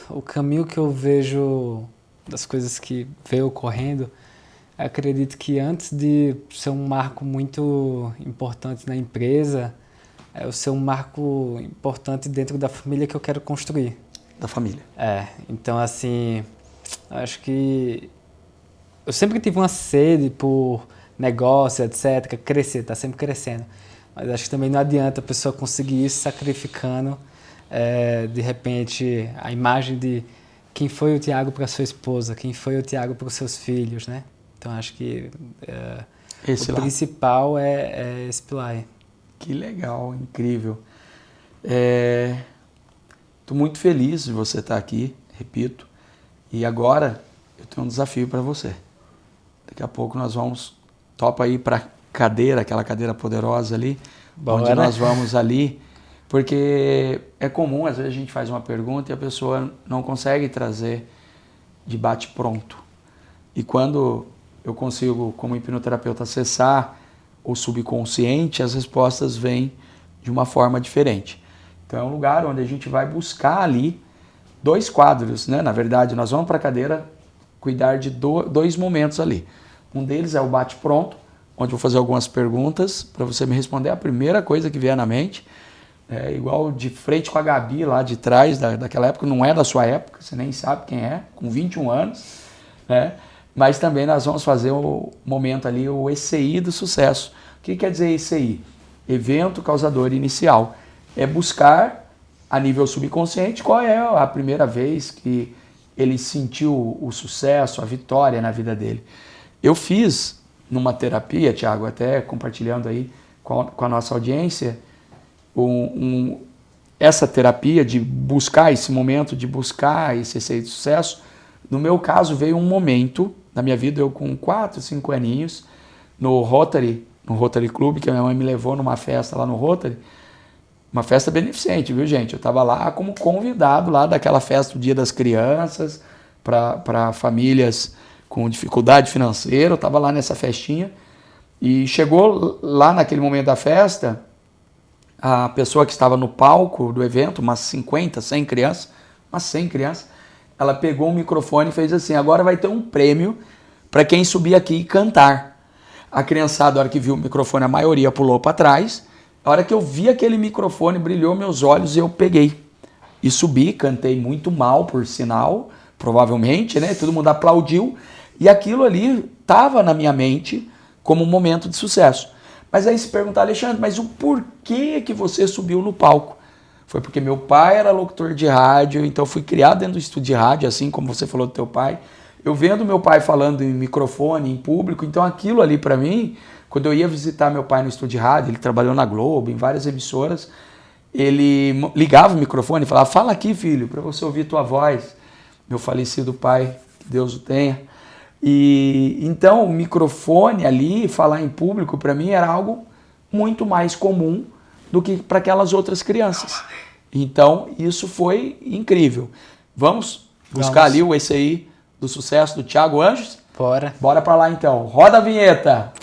o caminho que eu vejo das coisas que veio ocorrendo, acredito que antes de ser um marco muito importante na empresa, é ser um marco importante dentro da família que eu quero construir. Da família. Então assim, acho que eu sempre tive uma sede por negócio, etc., crescer, tá sempre crescendo. Mas acho que também não adianta a pessoa conseguir isso sacrificando, de repente, a imagem de quem foi o Thiago para sua esposa, quem foi o Thiago para os seus filhos, né? Então acho que o principal é esse pilar. Que legal, incrível. Estou muito feliz de você estar aqui, repito. E agora eu tenho um desafio para você. Daqui a pouco nós vamos... Topa ir para cadeira, aquela cadeira poderosa ali, onde nós vamos ali, porque é comum, às vezes a gente faz uma pergunta e a pessoa não consegue trazer de bate-pronto. E quando eu consigo, como hipnoterapeuta, acessar o subconsciente, as respostas vêm de uma forma diferente. Então é um lugar onde a gente vai buscar ali 2 quadros, né? Na verdade, nós vamos para a cadeira cuidar de 2 momentos ali. Um deles é o bate-pronto, onde eu vou fazer algumas perguntas para você me responder a primeira coisa que vier na mente. Igual de frente com a Gabi lá de trás, daquela época, não é da sua época, você nem sabe quem é, com 21 anos. Né? Mas também nós vamos fazer o momento ali, o ECI do sucesso. O que quer dizer ECI? Evento Causador Inicial. É buscar, a nível subconsciente, qual é a primeira vez que ele sentiu o sucesso, a vitória na vida dele. Eu fiz numa terapia, Thiago, até compartilhando aí com a nossa audiência, essa terapia de buscar esse momento, de buscar esse ECI de sucesso. No meu caso, veio um momento na minha vida, eu com 4, 5 aninhos, no Rotary Club, que a minha mãe me levou numa festa lá no Rotary, uma festa beneficente, viu, gente? Eu estava lá como convidado lá daquela festa do Dia das Crianças, para famílias com dificuldade financeira. Eu estava lá nessa festinha e chegou lá naquele momento da festa, a pessoa que estava no palco do evento, umas 50, 100 crianças, ela pegou um microfone e fez assim: agora vai ter um prêmio para quem subir aqui e cantar. A criançada, a hora que viu o microfone, a maioria pulou para trás. A hora que eu vi aquele microfone, brilhou meus olhos e eu peguei. E subi, cantei muito mal, por sinal, provavelmente, né? Todo mundo aplaudiu. E aquilo ali estava na minha mente como um momento de sucesso. Mas aí se perguntar, Alexandre, mas o porquê que você subiu no palco? Foi porque meu pai era locutor de rádio, então eu fui criado dentro do estúdio de rádio, assim como você falou do teu pai. Eu vendo meu pai falando em microfone, em público, então aquilo ali para mim, quando eu ia visitar meu pai no estúdio de rádio, ele trabalhou na Globo, em várias emissoras, ele ligava o microfone e falava: fala aqui, filho, para você ouvir tua voz. Meu falecido pai, que Deus o tenha. E então o microfone ali, falar em público, para mim era algo muito mais comum do que para aquelas outras crianças. Então isso foi incrível. Vamos buscar ali o esse aí do sucesso do Thiago Anjos? Bora. Bora para lá então. Roda a vinheta.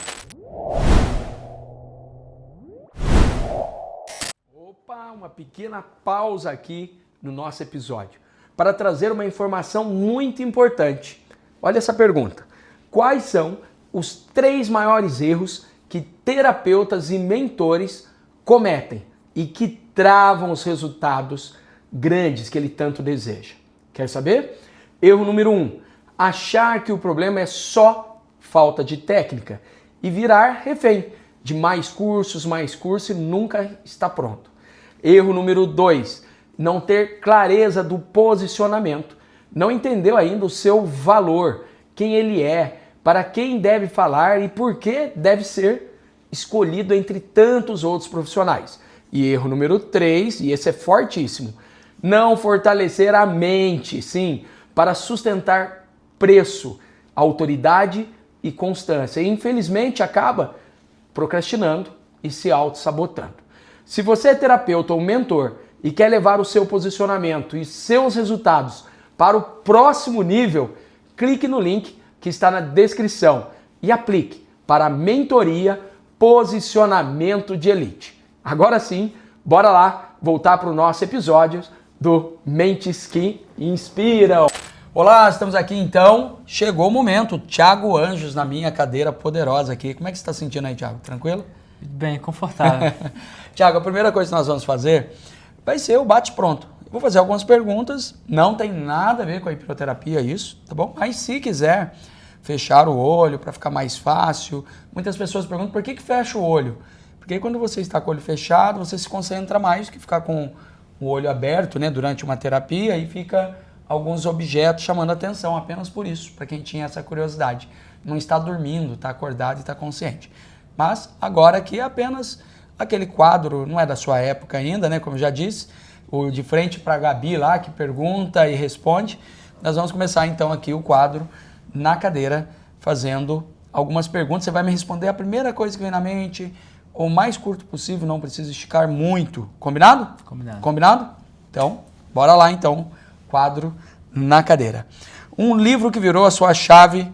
Opa, uma pequena pausa aqui no nosso episódio para trazer uma informação muito importante. Olha essa pergunta: quais são os 3 maiores erros que terapeutas e mentores cometem e que travam os resultados grandes que ele tanto deseja? Quer saber? Erro número 1: achar que o problema é só falta de técnica e virar refém de mais cursos e nunca está pronto. Erro número 2: não ter clareza do posicionamento. Não entendeu ainda o seu valor, quem ele é, para quem deve falar e por que deve ser escolhido entre tantos outros profissionais. E erro número 3, e esse é fortíssimo: não fortalecer a mente, sim, para sustentar preço, autoridade e constância. E infelizmente acaba procrastinando e se auto-sabotando. Se você é terapeuta ou mentor e quer levar o seu posicionamento e seus resultados para o próximo nível, clique no link que está na descrição e aplique para a mentoria Posicionamento de Elite. Agora sim, bora lá voltar para o nosso episódio do Mentes que Inspiram. Olá, estamos aqui então. Chegou o momento. Thiago Anjos na minha cadeira poderosa aqui. Como é que você está sentindo aí, Thiago? Tranquilo? Bem, confortável. Thiago, a primeira coisa que nós vamos fazer vai ser o bate-pronto. Vou fazer algumas perguntas, não tem nada a ver com a hipnoterapia isso, tá bom? Mas se quiser fechar o olho para ficar mais fácil, muitas pessoas perguntam por que fecha o olho? Porque quando você está com o olho fechado, você se concentra mais do que ficar com o olho aberto, né, durante uma terapia, e fica alguns objetos chamando a atenção, apenas por isso, para quem tinha essa curiosidade. Não está dormindo, está acordado e está consciente. Mas agora aqui é apenas aquele quadro, não é da sua época ainda, né, como eu já disse, o de frente para a Gabi lá, que pergunta e responde. Nós vamos começar então aqui o quadro na cadeira, fazendo algumas perguntas. Você vai me responder a primeira coisa que vem na mente, o mais curto possível, não precisa esticar muito. Combinado? Combinado. Combinado? Então, bora lá então, quadro na cadeira. Um livro que virou a sua chave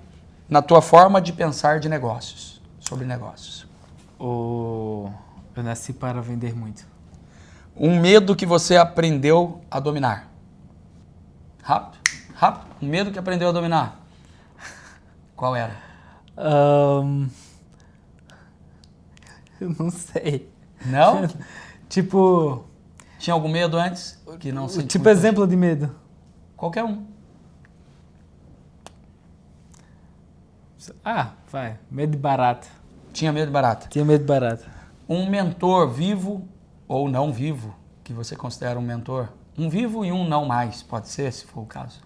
na tua forma de pensar de negócios, sobre negócios. Eu nasci para vender muito. Um medo que você aprendeu a dominar. Rápido. Um medo que aprendeu a dominar. Qual era? Eu não sei. Não? Tipo... Tinha algum medo antes? Que não sentia Tipo muito? exemplo de medo. Qualquer um. Vai. Medo de barata. Tinha medo de barata. Tinha medo de barata. Um mentor vivo ou não vivo, que você considera um mentor? Um vivo e um não mais, pode ser, se for o caso.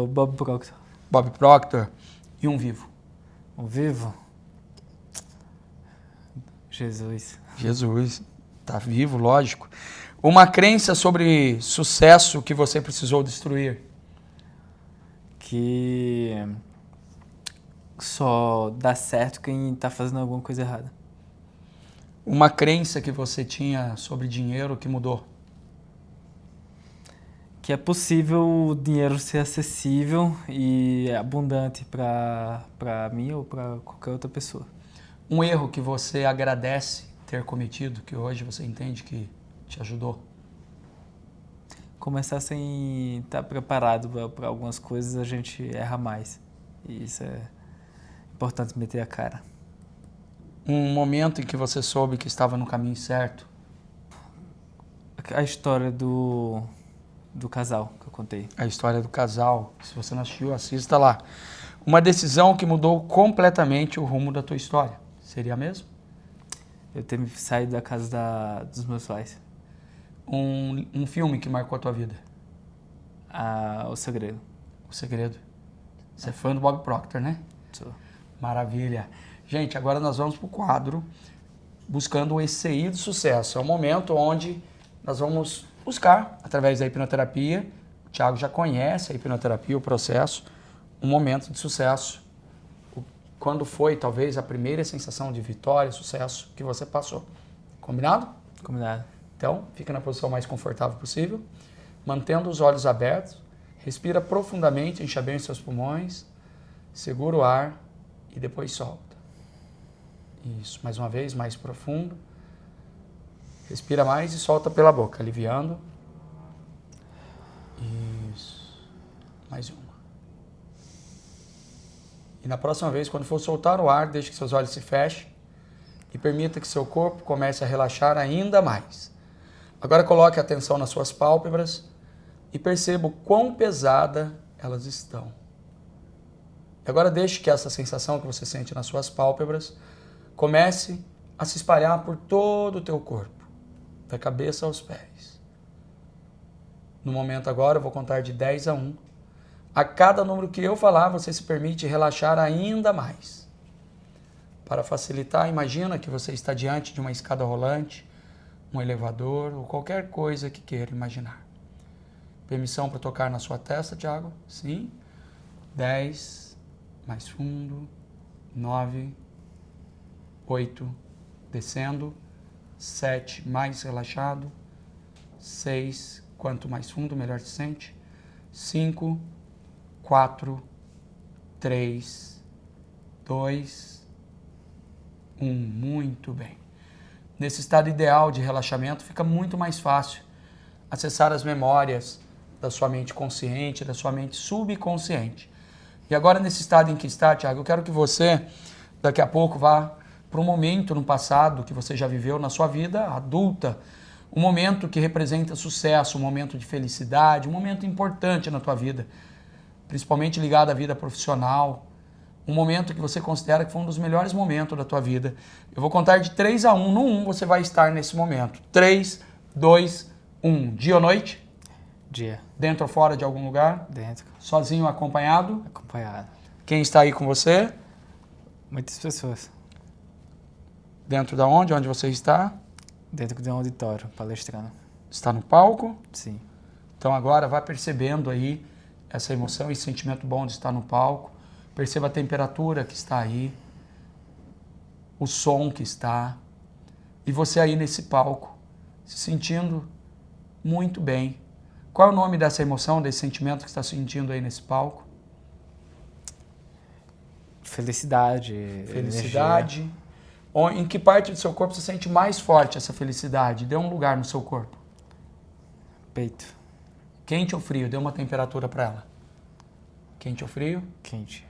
O Bob Proctor. Bob Proctor e um vivo. Um vivo? Jesus. Tá vivo, lógico. Uma crença sobre sucesso que você precisou destruir. Que só dá certo quem tá fazendo alguma coisa errada. Uma crença que você tinha sobre dinheiro que mudou. Que é possível o dinheiro ser acessível e abundante para mim ou para qualquer outra pessoa. Um erro que você agradece ter cometido, que hoje você entende que te ajudou? Começar sem estar preparado para algumas coisas, a gente erra mais. E isso é importante meter a cara. Um momento em que você soube que estava no caminho certo? A história do casal que eu contei. A história do casal. Se você não assistiu, assista lá. Uma decisão que mudou completamente o rumo da tua história. Seria mesmo? Eu ter saído da casa dos meus pais. Um filme que marcou a tua vida? O Segredo. O Segredo. Você é fã do Bob Proctor, né? Sou. Maravilha. Gente, agora nós vamos para o quadro Buscando o ECI do Sucesso. É um momento onde nós vamos buscar, através da hipnoterapia, o Thiago já conhece a hipnoterapia, o processo, um momento de sucesso. Quando foi, talvez, a primeira sensação de vitória, sucesso que você passou. Combinado? Combinado. Então, fica na posição mais confortável possível, mantendo os olhos abertos, respira profundamente, encha bem os seus pulmões, segura o ar e depois solta. Isso, mais uma vez, mais profundo. Respira mais e solta pela boca, aliviando. Isso. Mais uma. E na próxima vez, quando for soltar o ar, deixe que seus olhos se fechem e permita que seu corpo comece a relaxar ainda mais. Agora coloque a atenção nas suas pálpebras e perceba o quão pesada elas estão. E agora deixe que essa sensação que você sente nas suas pálpebras comece a se espalhar por todo o teu corpo, da cabeça aos pés. No momento agora, eu vou contar de 10 a 1. A cada número que eu falar, você se permite relaxar ainda mais. Para facilitar, imagina que você está diante de uma escada rolante, um elevador ou qualquer coisa que queira imaginar. Permissão para tocar na sua testa, Thiago? Sim. 10, mais fundo, 9, 8, descendo, 7, mais relaxado, 6, quanto mais fundo, melhor se sente, 5, 4, 3, 2, 1. Muito bem. Nesse estado ideal de relaxamento, fica muito mais fácil acessar as memórias da sua mente consciente, da sua mente subconsciente. E agora, nesse estado em que está, Thiago, eu quero que você, daqui a pouco, vá para um momento no passado que você já viveu na sua vida adulta, um momento que representa sucesso, um momento de felicidade, um momento importante na tua vida, principalmente ligado à vida profissional, um momento que você considera que foi um dos melhores momentos da tua vida. Eu vou contar de 3 a 1. No 1 você vai estar nesse momento. 3, 2, 1. Dia ou noite? Dia. Dentro ou fora de algum lugar? Dentro. Sozinho ou acompanhado? Acompanhado. Quem está aí com você? Muitas pessoas. Dentro da onde? Onde você está? Dentro de um auditório, palestrando. Está no palco? Sim. Então agora vá percebendo aí essa emoção, esse sentimento bom de estar no palco. Perceba a temperatura que está aí, o som que está, e você aí nesse palco, se sentindo muito bem. Qual é o nome dessa emoção, desse sentimento que está sentindo aí nesse palco? Felicidade. Felicidade. Energia. Em que parte do seu corpo você sente mais forte essa felicidade? Dê um lugar no seu corpo. Peito. Quente ou frio? Dê uma temperatura para ela. Quente ou frio? Quente.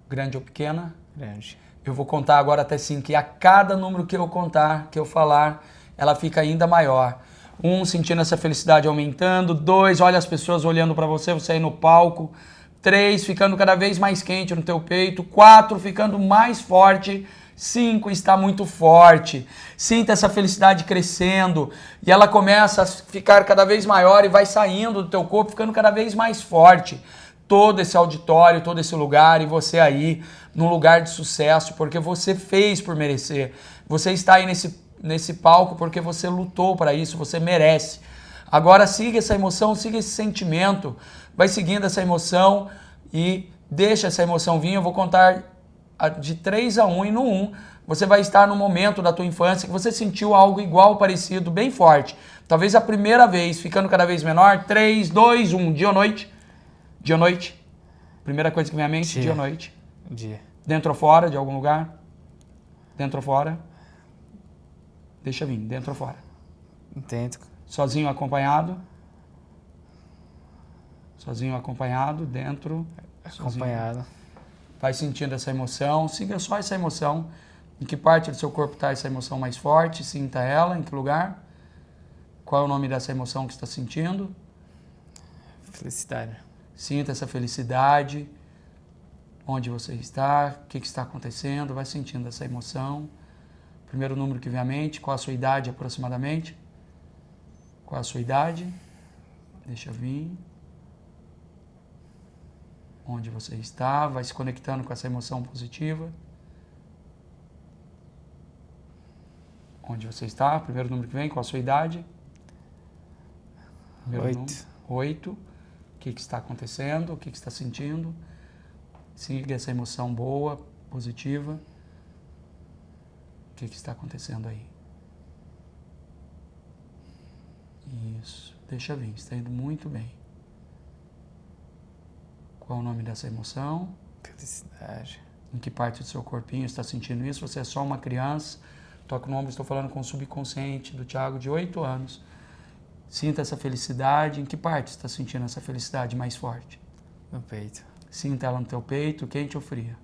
Grande ou pequena? Grande. Eu vou contar agora até 5 e a cada número que eu contar, que eu falar, ela fica ainda maior. 1, sentindo essa felicidade aumentando. 2, olha as pessoas olhando para você, você aí no palco. 3, ficando cada vez mais quente no teu peito. 4, ficando mais forte. 5, está muito forte. Sinta essa felicidade crescendo e ela começa a ficar cada vez maior e vai saindo do teu corpo, ficando cada vez mais forte. Todo esse auditório, todo esse lugar e você aí num lugar de sucesso porque você fez por merecer. Você está aí nesse palco porque você lutou para isso, você merece. Agora siga essa emoção, siga esse sentimento, vai seguindo essa emoção e deixa essa emoção vir. Eu vou contar de 3 a 1 e no 1 você vai estar no momento da tua infância que você sentiu algo igual, parecido, bem forte. Talvez a primeira vez, ficando cada vez menor. 3, 2, 1. Dia ou noite? Dia ou noite? Primeira coisa que vem à mente, dia ou noite? Dia. Dentro ou fora de algum lugar? Dentro ou fora? Deixa vir, dentro ou fora? Dentro. Sozinho ou acompanhado? Sozinho ou acompanhado, dentro. Acompanhado. Sozinho. Vai sentindo essa emoção, siga só essa emoção. Em que parte do seu corpo está essa emoção mais forte? Sinta ela, em que lugar? Qual é o nome dessa emoção que você está sentindo? Felicidade. Sinta essa felicidade. Onde você está? O que está acontecendo? Vai sentindo essa emoção. Primeiro número que vem à mente, qual a sua idade aproximadamente? Qual a sua idade? Deixa vir. Onde você está, vai se conectando com essa emoção positiva. Onde você está, primeiro número que vem, qual a sua idade? 8. 8. O que está acontecendo? O que está sentindo? Siga essa emoção boa, positiva. O que está acontecendo aí? Isso, deixa vir, está indo muito bem. Qual é o nome dessa emoção? Felicidade. Em que parte do seu corpinho está sentindo isso? Você é só uma criança. Toca no ombro, estou falando com o subconsciente do Thiago de 8 anos. Sinta essa felicidade. Em que parte está sentindo essa felicidade mais forte? No peito. Sinta ela no teu peito, quente ou fria?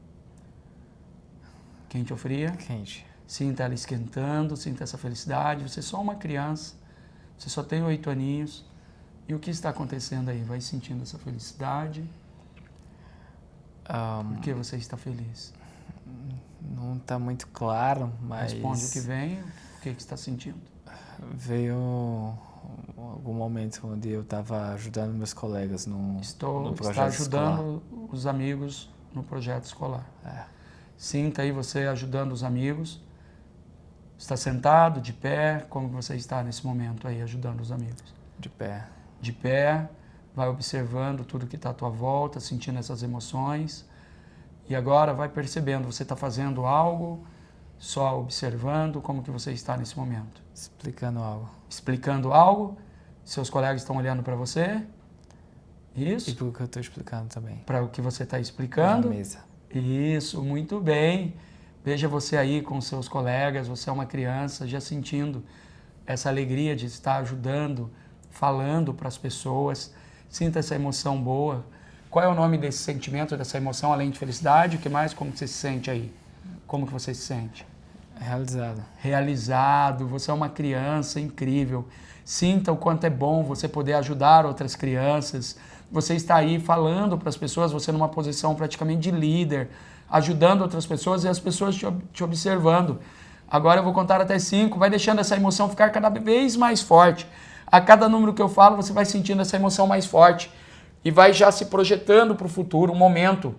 Quente ou fria? Quente. Sinta ela esquentando, sinta essa felicidade. Você é só uma criança, você só tem 8 aninhos. E o que está acontecendo aí? Vai sentindo essa felicidade? Por que você está feliz? Não está muito claro, mas... Responde o que vem, o que está sentindo. Veio algum momento onde eu estava ajudando meus colegas no projeto Está ajudando escolar. Os amigos no projeto escolar. É. Sinta aí você ajudando os amigos. Está sentado, de pé? Como você está nesse momento aí, ajudando os amigos? De pé. De pé, vai observando tudo que está à tua volta, sentindo essas emoções. E agora vai percebendo, você está fazendo algo, só observando, como que você está nesse momento? Explicando algo. Explicando algo, seus colegas estão olhando para você. Isso. E por que eu estou explicando também. Para o que você está explicando. Na mesa. Isso, muito bem. Veja você aí com seus colegas, você é uma criança já sentindo essa alegria de estar ajudando, falando para as pessoas. Sinta essa emoção boa. Qual é o nome desse sentimento, dessa emoção, além de felicidade? O que mais? Como você se sente aí? Como que você se sente? Realizado. Realizado. Você é uma criança incrível. Sinta o quanto é bom você poder ajudar outras crianças. Você está aí falando para as pessoas, você numa posição praticamente de líder, ajudando outras pessoas e as pessoas te observando. Agora eu vou contar até 5, vai deixando essa emoção ficar cada vez mais forte. A cada número que eu falo, você vai sentindo essa emoção mais forte e vai já se projetando para o futuro, um momento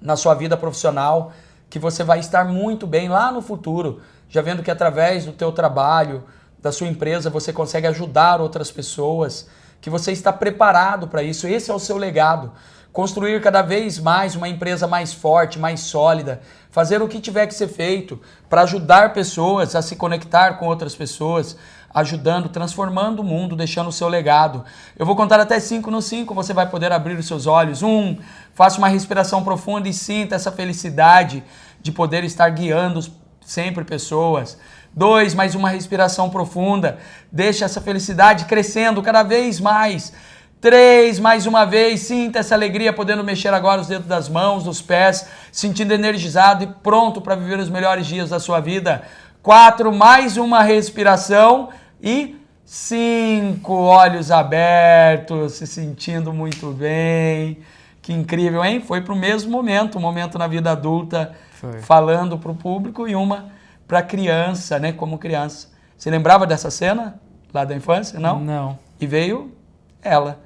na sua vida profissional que você vai estar muito bem lá no futuro, já vendo que através do teu trabalho, da sua empresa, você consegue ajudar outras pessoas, que você está preparado para isso. Esse é o seu legado. Construir cada vez mais uma empresa mais forte, mais sólida, fazer o que tiver que ser feito para ajudar pessoas a se conectar com outras pessoas, ajudando, transformando o mundo, deixando o seu legado. Eu vou contar até 5. No 5 você vai poder abrir os seus olhos. 1, faça uma respiração profunda e sinta essa felicidade de poder estar guiando sempre pessoas. 2, mais uma respiração profunda. Deixa essa felicidade crescendo cada vez mais. 3, mais uma vez, sinta essa alegria, podendo mexer agora os dedos das mãos, dos pés, sentindo energizado e pronto para viver os melhores dias da sua vida. 4, mais uma respiração e 5, olhos abertos, se sentindo muito bem. Que incrível, hein? Foi para o mesmo momento, um momento na vida adulta, Foi. Falando para o público e uma para criança, né? Como criança. Você lembrava dessa cena lá da infância? Não? Não. E veio ela.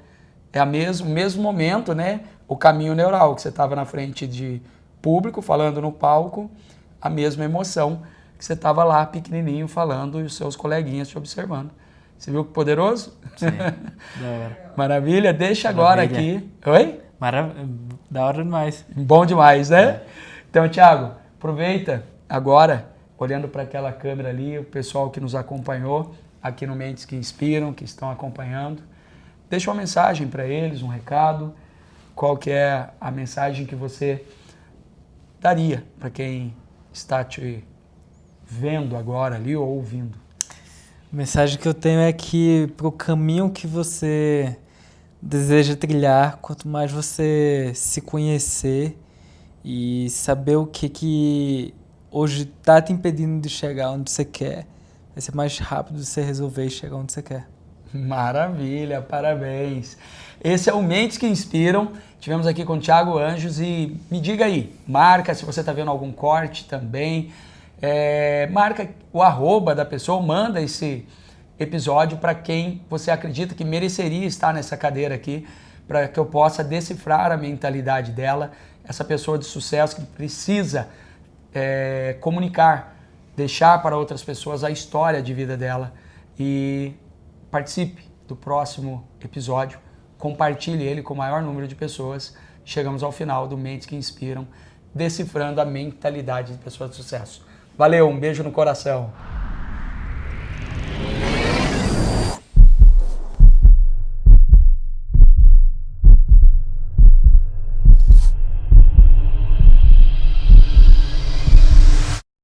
É o mesmo momento, né? O caminho neural, que você estava na frente de público, falando no palco, a mesma emoção que você estava lá, pequenininho, falando e os seus coleguinhas te observando. Você viu que poderoso? Sim, da hora. Maravilha. Deixa agora Maravilha. aqui. Oi? Da hora demais. Bom demais, né? Então, Thiago, aproveita agora, olhando para aquela câmera ali, o pessoal que nos acompanhou aqui no Mentes que Inspiram, que estão acompanhando. Deixa uma mensagem para eles, um recado. Qual que é a mensagem que você daria para quem está te vendo agora ali ou ouvindo? A mensagem que eu tenho é que para o caminho que você deseja trilhar, quanto mais você se conhecer e saber o que hoje está te impedindo de chegar onde você quer, vai ser mais rápido você resolver e chegar onde você quer. Maravilha, parabéns. Esse é o Mentes que Inspiram. Tivemos aqui com o Thiago Anjos e me diga aí, marca se você está vendo algum corte também, marca o arroba da pessoa, manda esse episódio para quem você acredita que mereceria estar nessa cadeira aqui, para que eu possa decifrar a mentalidade dela, essa pessoa de sucesso que precisa comunicar, deixar para outras pessoas a história de vida dela. E participe do próximo episódio, compartilhe ele com o maior número de pessoas. Chegamos ao final do Mentes que Inspiram, decifrando a mentalidade de pessoas de sucesso. Valeu, um beijo no coração.